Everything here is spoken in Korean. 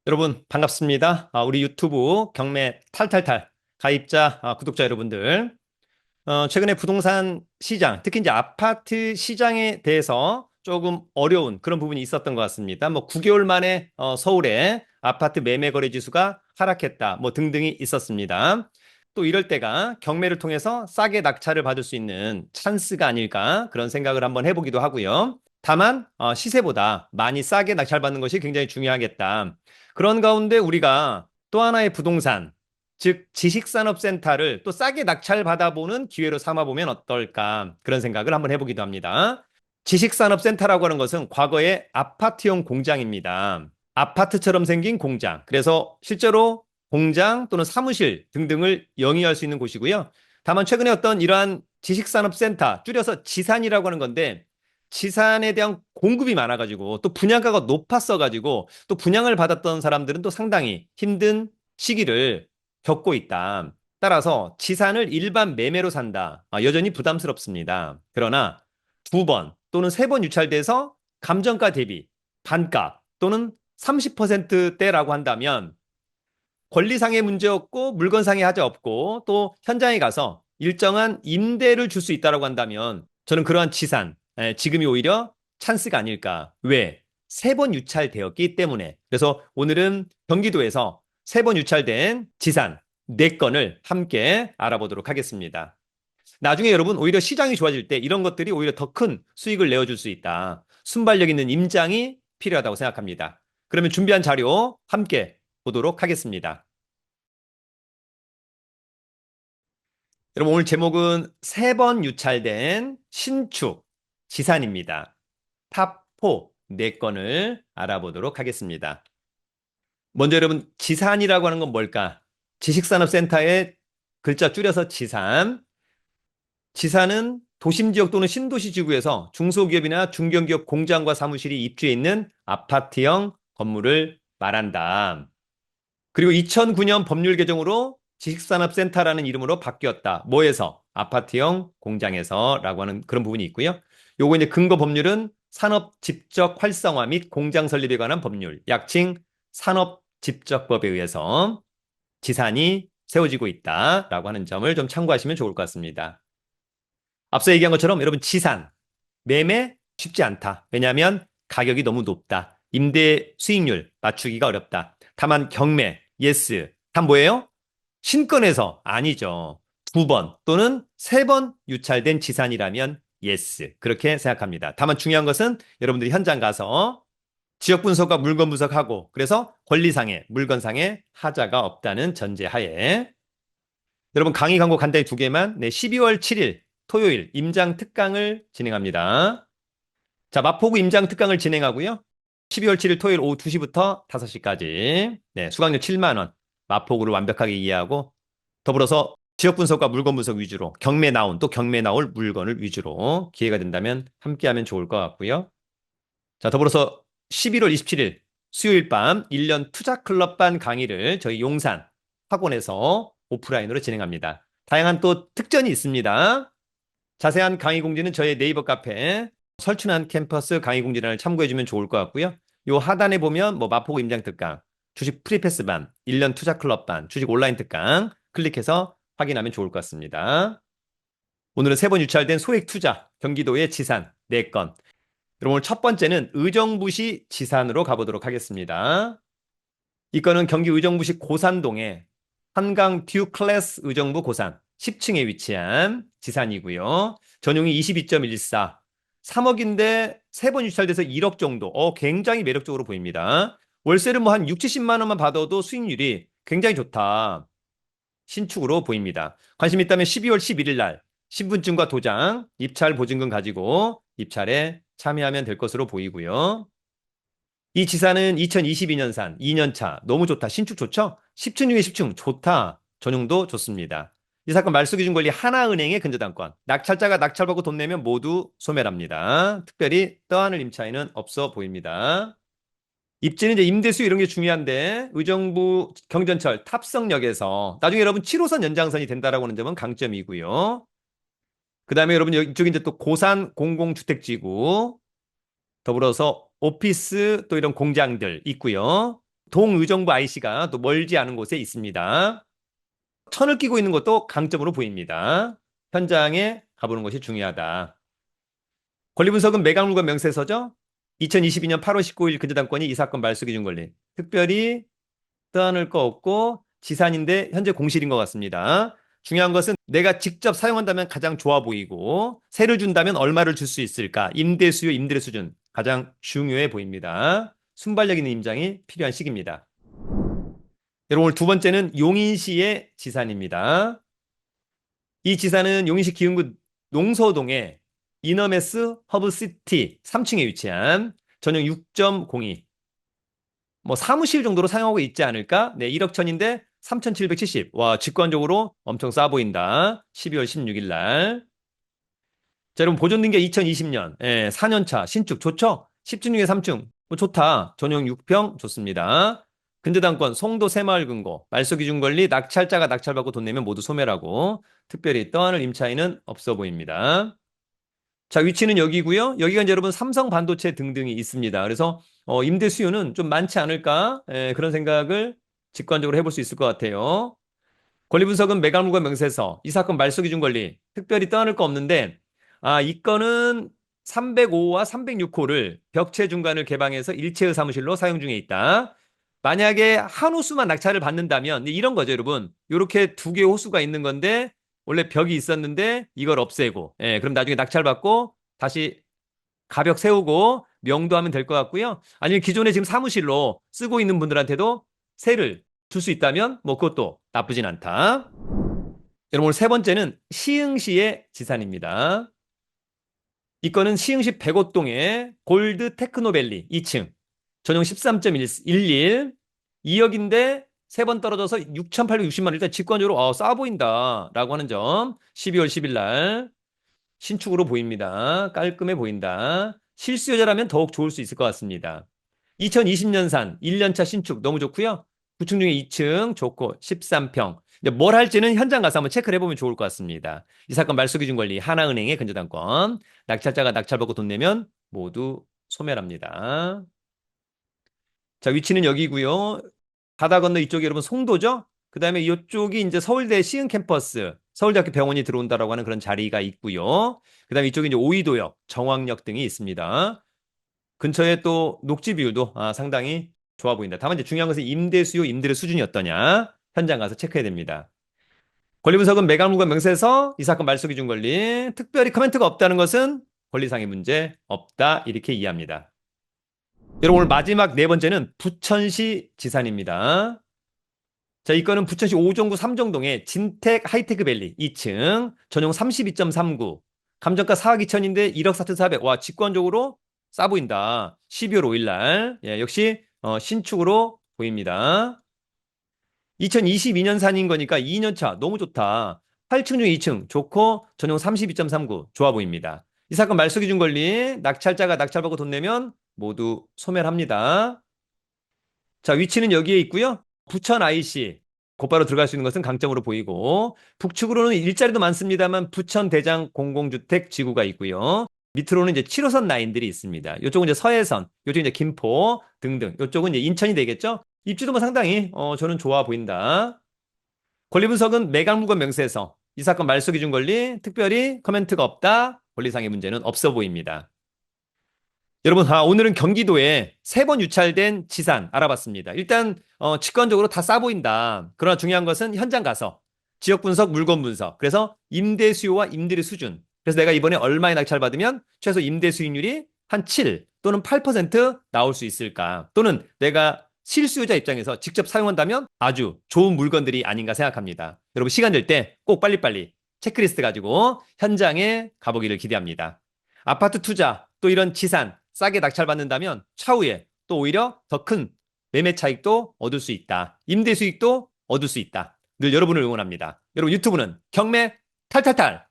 여러분 반갑습니다. 우리 유튜브 경매 탈탈탈 가입자, 구독자 여러분들. 최근에 부동산 시장, 특히 이제 아파트 시장에 대해서 조금 어려운 그런 부분이 있었던 것 같습니다. 뭐 9개월 만에 서울의 아파트 매매 거래 지수가 하락했다, 뭐 등등이 있었습니다. 또 이럴 때가 경매를 통해서 싸게 낙찰을 받을 수 있는 찬스가 아닐까 그런 생각을 한번 해보기도 하고요. 다만 시세보다 많이 싸게 낙찰받는 것이 굉장히 중요하겠다. 그런 가운데 우리가 또 하나의 부동산, 즉 지식산업센터를 또 싸게 낙찰받아보는 기회로 삼아보면 어떨까 그런 생각을 한번 해보기도 합니다. 지식산업센터라고 하는 것은 과거의 아파트용 공장입니다. 아파트처럼 생긴 공장. 그래서 실제로 공장 또는 사무실 등등을 영위할 수 있는 곳이고요. 다만 최근에 어떤 이러한 지식산업센터, 줄여서 지산이라고 하는 건데, 지산에 대한 공급이 많아가지고 또 분양가가 높았어가지고 또 분양을 받았던 사람들은 또 상당히 힘든 시기를 겪고 있다. 따라서 지산을 일반 매매로 산다. 여전히 부담스럽습니다. 그러나 두 번 또는 세 번 유찰돼서 감정가 대비 반가 또는 30%대라고 한다면 권리상의 문제 없고 물건상의 하자 없고 또 현장에 가서 일정한 임대를 줄 수 있다고 한다면 저는 그러한 지산, 지금이 오히려 찬스가 아닐까. 왜? 세 번 유찰되었기 때문에. 그래서 오늘은 경기도에서 세 번 유찰된 지산 네건을 함께 알아보도록 하겠습니다. 나중에 여러분 오히려 시장이 좋아질 때 이런 것들이 오히려 더 큰 수익을 내어줄 수 있다. 순발력 있는 임장이 필요하다고 생각합니다. 그러면 준비한 자료 함께 보도록 하겠습니다. 여러분 오늘 제목은 세 번 유찰된 신축 지산입니다. 탑4 4건을 알아보도록 하겠습니다. 먼저 여러분 지산이라고 하는 건 뭘까? 지식산업센터의 글자 줄여서 지산. 지산은 도심 지역 또는 신도시 지구에서 중소기업이나 중견기업 공장과 사무실이 입주해 있는 아파트형 건물을 말한다. 그리고 2009년 법률 개정으로 지식산업센터라는 이름으로 바뀌었다. 뭐에서? 아파트형 공장에서라고 하는 그런 부분이 있고요. 요거 이제 근거 법률은 산업 집적 활성화 및 공장 설립에 관한 법률, 약칭 산업 집적법에 의해서 지산이 세워지고 있다라고 하는 점을 좀 참고하시면 좋을 것 같습니다. 앞서 얘기한 것처럼 여러분 지산, 매매 쉽지 않다. 왜냐하면 가격이 너무 높다. 임대 수익률 맞추기가 어렵다. 다만 경매, 예스, 다 뭐예요? 신권에서 아니죠. 두 번 또는 세 번 유찰된 지산이라면 예스. 그렇게 생각합니다. 다만 중요한 것은 여러분들이 현장 가서 지역 분석과 물건 분석하고 그래서 권리상의, 물건상의 하자가 없다는 전제하에 여러분 강의 광고 간단히 두 개만 12월 7일 토요일 임장 특강을 진행합니다. 자, 마포구 임장 특강을 진행하고요. 12월 7일 토요일 오후 2시부터 5시까지 수강료 7만 원 마포구를 완벽하게 이해하고 더불어서 지역 분석과 물건 분석 위주로 경매 나온 또 경매 나올 물건을 위주로 기회가 된다면 함께하면 좋을 것 같고요. 자, 더불어서 11월 27일 수요일 밤 1년 투자 클럽반 강의를 저희 용산 학원에서 오프라인으로 진행합니다. 다양한 또 특전이 있습니다. 자세한 강의 공지는 저희 네이버 카페 설춘한 캠퍼스 강의 공지란을 참고해주면 좋을 것 같고요. 요 하단에 보면 뭐 마포구 임장 특강, 주식 프리패스반, 1년 투자 클럽반, 주식 온라인 특강 클릭해서 확인하면 좋을 것 같습니다. 오늘은 세 번 유찰된 소액 투자, 경기도의 지산 4건. 그럼 오늘 첫 번째는 의정부시 지산으로 가보도록 하겠습니다. 이 건은 경기 의정부시 고산동에 한강 듀 클래스 의정부 고산 10층에 위치한 지산이고요. 전용이 22.14, 3억인데 세 번 유찰돼서 1억 정도. 굉장히 매력적으로 보입니다. 월세를 뭐 한 6, 70만 원만 받아도 수익률이 굉장히 좋다. 신축으로 보입니다. 관심 있다면 12월 11일 날 신분증과 도장, 입찰 보증금 가지고 입찰에 참여하면 될 것으로 보이고요. 이 지사는 2022년산 2년차 너무 좋다. 신축 좋죠? 10층 중에 10층 좋다. 전용도 좋습니다. 이 사건 말소기준 권리 하나은행의 근저당권. 낙찰자가 낙찰받고 돈 내면 모두 소멸합니다. 특별히 떠안을 임차인은 없어 보입니다. 입지는 이제 임대수 이런 게 중요한데 의정부 경전철 탑성역에서 나중에 여러분 7호선 연장선이 된다라고 하는 점은 강점이고요. 그 다음에 여러분 이쪽에 이제 또 고산 공공주택지구 더불어서 오피스 또 이런 공장들 있고요. 동의정부 IC가 또 멀지 않은 곳에 있습니다. 천을 끼고 있는 것도 강점으로 보입니다. 현장에 가보는 것이 중요하다. 권리분석은 매각물과 명세서죠. 2022년 8월 19일 근저당권이 이 사건 말소 기준 권리. 특별히 떠안을 거 없고 지산인데 현재 공실인 것 같습니다. 중요한 것은 내가 직접 사용한다면 가장 좋아 보이고 세를 준다면 얼마를 줄 수 있을까? 임대 수요, 임대 수준 가장 중요해 보입니다. 순발력 있는 임장이 필요한 시기입니다. 여러분 오늘 두 번째는 용인시의 지산입니다. 이 지산은 용인시 기흥구 농서동에 이너메스 허브시티 3층에 위치한 전용 6.02 뭐 사무실 정도로 사용하고 있지 않을까? 네, 1억 천인데 3,770. 와, 직관적으로 엄청 싸 보인다. 12월 16일 날. 자, 여러분 보존등기 2020년. 예, 4년차 신축 좋죠? 10층 중에 3층. 뭐 좋다. 전용 6평 좋습니다. 근저당권 송도 새마을 금고 말소 기준 권리 낙찰자가 낙찰받고 돈 내면 모두 소멸하고 특별히 떠안을 임차인은 없어 보입니다. 자, 위치는 여기고요. 여기가 이제 여러분 삼성 반도체 등등이 있습니다. 그래서 임대 수요는 좀 많지 않을까? 그런 생각을 직관적으로 해볼 수 있을 것 같아요. 권리 분석은 매각물과 명세서, 이 사건 말소 기준 권리 특별히 떠안을 거 없는데 이 건은 305와 306호를 벽체 중간을 개방해서 일체의 사무실로 사용 중에 있다. 만약에 한 호수만 낙찰을 받는다면 이런 거죠, 여러분. 이렇게 두 개의 호수가 있는 건데 원래 벽이 있었는데 이걸 없애고, 그럼 나중에 낙찰받고 다시 가벽 세우고 명도하면 될 것 같고요. 아니면 기존에 지금 사무실로 쓰고 있는 분들한테도 세를 줄 수 있다면 뭐 그것도 나쁘진 않다. 여러분 오늘 세 번째는 시흥시의 지산입니다. 이 건은 시흥시 백오동의 골드 테크노밸리 2층 전용 13.11 2억인데 세 번 떨어져서 6,860만 원. 일단 직관적으로 싸 보인다라고 하는 점 12월 10일 날 신축으로 보입니다. 깔끔해 보인다. 실수요자라면 더욱 좋을 수 있을 것 같습니다. 2020년산 1년차 신축 너무 좋고요. 9층 중에 2층 좋고 13평. 뭘 할지는 현장 가서 한번 체크를 해보면 좋을 것 같습니다. 이 사건 말소 기준 권리 하나은행의 근저당권. 낙찰자가 낙찰받고 돈 내면 모두 소멸합니다. 자, 위치는 여기고요. 바다 건너 이쪽이 여러분 송도죠? 그 다음에 이쪽이 이제 서울대 시흥 캠퍼스, 서울대학교 병원이 들어온다라고 하는 그런 자리가 있고요. 그 다음에 이쪽이 이제 오이도역, 정왕역 등이 있습니다. 근처에 또 녹지 비율도 상당히 좋아 보인다. 다만 이제 중요한 것은 임대 수요, 임대료 수준이 어떠냐? 현장 가서 체크해야 됩니다. 권리 분석은 매각물과 명세서, 이 사건 말소 기준 권리, 특별히 코멘트가 없다는 것은 권리상의 문제 없다. 이렇게 이해합니다. 여러분 오늘 마지막 네 번째는 부천시 지산입니다. 자, 이 건은 부천시 오정구 삼정동의 진택 하이테크밸리 2층 전용 32.39 감정가 4억 2천인데 1억 4,400. 와, 직관적으로 싸 보인다. 12월 5일 날 역시 신축으로 보입니다. 2022년 산인 거니까 2년차 너무 좋다. 8층 중 2층 좋고 전용 32.39 좋아 보입니다. 이 사건 말소 기준 권리 낙찰자가 낙찰받고 돈 내면 모두 소멸합니다. 자, 위치는 여기에 있고요. 부천 IC 곧바로 들어갈 수 있는 것은 강점으로 보이고 북측으로는 일자리도 많습니다만 부천 대장 공공주택 지구가 있고요. 밑으로는 이제 7호선 라인들이 있습니다. 이쪽은 이제 서해선, 이쪽은 이제 김포 등등. 이쪽은 이제 인천이 되겠죠. 입지도 뭐 상당히 저는 좋아 보인다. 권리 분석은 매각물건 명세서, 이 사건 말소 기준 권리 특별히 코멘트가 없다. 권리상의 문제는 없어 보입니다. 여러분, 오늘은 경기도에 세 번 유찰된 지산 알아봤습니다. 일단 직관적으로 다 싸 보인다. 그러나 중요한 것은 현장 가서 지역 분석, 물건 분석. 그래서 임대 수요와 임대료 수준. 그래서 내가 이번에 얼마에 낙찰받으면 최소 임대 수익률이 한 7 또는 8% 나올 수 있을까? 또는 내가 실수요자 입장에서 직접 사용한다면 아주 좋은 물건들이 아닌가 생각합니다. 여러분 시간 될 때 꼭 빨리빨리 체크리스트 가지고 현장에 가보기를 기대합니다. 아파트 투자 또 이런 지산 싸게 낙찰받는다면 차후에 또 오히려 더 큰 매매 차익도 얻을 수 있다. 임대 수익도 얻을 수 있다. 늘 여러분을 응원합니다. 여러분 유튜브는 경매 탈탈탈